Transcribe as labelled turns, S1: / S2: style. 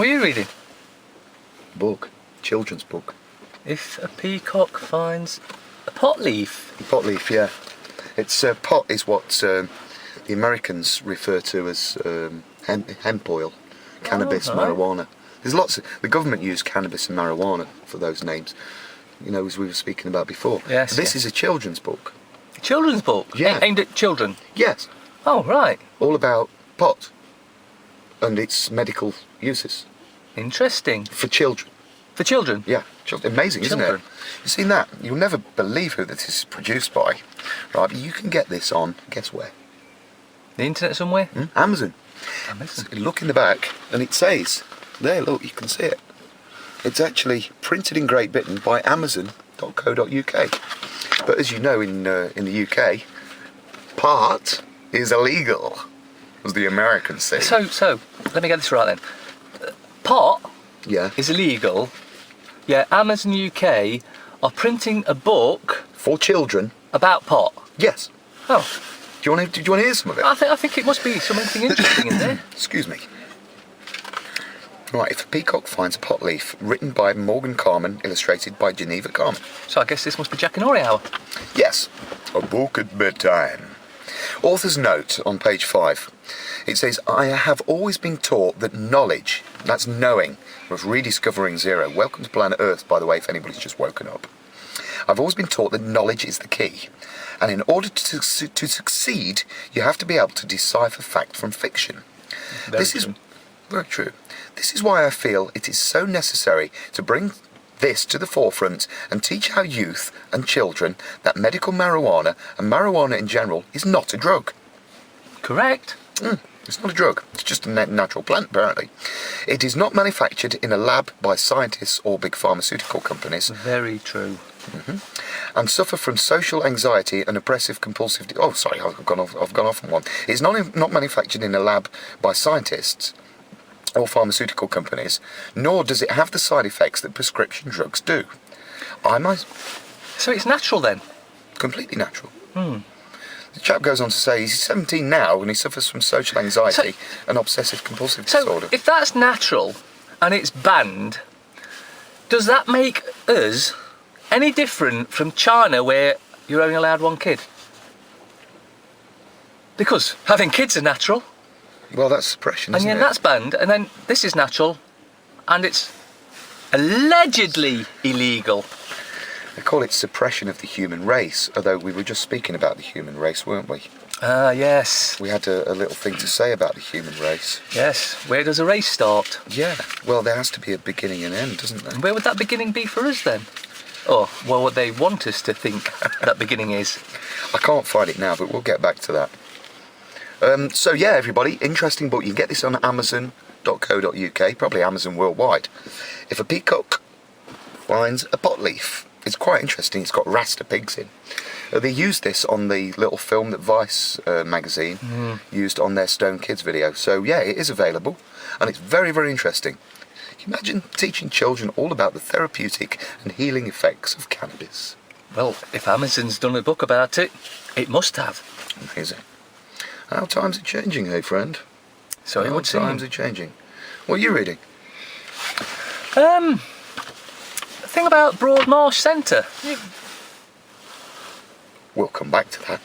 S1: What are you reading?
S2: Book. Children's book.
S1: If a peacock finds a pot leaf.
S2: A pot leaf, yeah. It's pot is what the Americans refer to as hemp oil, cannabis,
S1: right.
S2: marijuana. There's lots of, the government use cannabis and marijuana for those names, you know, as we were speaking about before.
S1: Yes.
S2: This is a children's book.
S1: A children's book?
S2: Yeah.
S1: Aimed at children?
S2: Yes.
S1: Oh, right.
S2: All about pot and its medical uses.
S1: Interesting.
S2: For children.
S1: For children?
S2: Yeah. Amazing, isn't it? You've seen that? You'll never believe who this is produced by. Right, but you can get this on, guess where?
S1: The internet somewhere?
S2: Amazon.
S1: Amazon.
S2: So look in the back and it says, there, look, you can see it. It's actually printed in Great Britain by Amazon.co.uk. But as you know, in the UK, pot is illegal, as the Americans say.
S1: So let me get this right then. Pot is illegal. Yeah, Amazon UK are printing a book
S2: for children
S1: about pot.
S2: Yes.
S1: Oh.
S2: Do you want to hear some of it?
S1: I think it must be something interesting in there.
S2: Excuse me. Right, If a Peacock Finds a Pot Leaf, written by Morgan Carmen, illustrated by Geneva Carmen.
S1: So I guess this must be Jack and Ori hour.
S2: Yes, a book at bedtime. Author's note on page 5. It says, I have always been taught that knowledge, that's knowing, was rediscovering zero. Welcome to planet Earth, by the way, if anybody's just woken up. I've always been taught that knowledge is the key. And in order to succeed, you have to be able to decipher fact from fiction. This is very true. This is why I feel it is so necessary to bring this to the forefront and teach our youth and children that medical marijuana and marijuana in general is not a drug.
S1: Correct.
S2: It's not a drug. It's just a natural plant, apparently. It is not manufactured in a lab by scientists or big pharmaceutical companies.
S1: Very true.
S2: And suffer from social anxiety and oppressive compulsive... Oh, sorry, I've gone off on one. It's not manufactured in a lab by scientists or pharmaceutical companies, nor does it have the side effects that prescription drugs do.
S1: So it's natural then?
S2: Completely natural. The chap goes on to say he's 17 now and he suffers from social anxiety and obsessive compulsive disorder.
S1: If that's natural and it's banned, does that make us any different from China where you're only allowed one kid? Because having kids are natural.
S2: Well, that's suppression, isn't it?
S1: And then that's banned, and then this is natural, and it's allegedly illegal.
S2: They call it suppression of the human race, although we were just speaking about the human race, weren't we?
S1: Ah, yes.
S2: We had a little thing to say about the human race.
S1: Yes. Where does a race start?
S2: Yeah. Well, there has to be a beginning and end, doesn't there?
S1: And where would that beginning be for us then? Or what would they want us to think that beginning is?
S2: I can't find it now, but we'll get back to that. So yeah, everybody, interesting book. You can get this on Amazon.co.uk, probably Amazon worldwide. If a Peacock Finds a Pot Leaf. It's quite interesting. It's got Rasta pigs in. They used this on the little film that Vice magazine used on their Stone Kids video. So yeah, it is available, and it's very, very interesting. Can you imagine teaching children all about the therapeutic and healing effects of cannabis?
S1: Well, if Amazon's done a book about it, it must have.
S2: Amazing. How times are changing, hey friend?
S1: So it would seem.
S2: How times are changing. What are you reading?
S1: A thing about Broadmarsh Centre.
S2: We'll come back to that.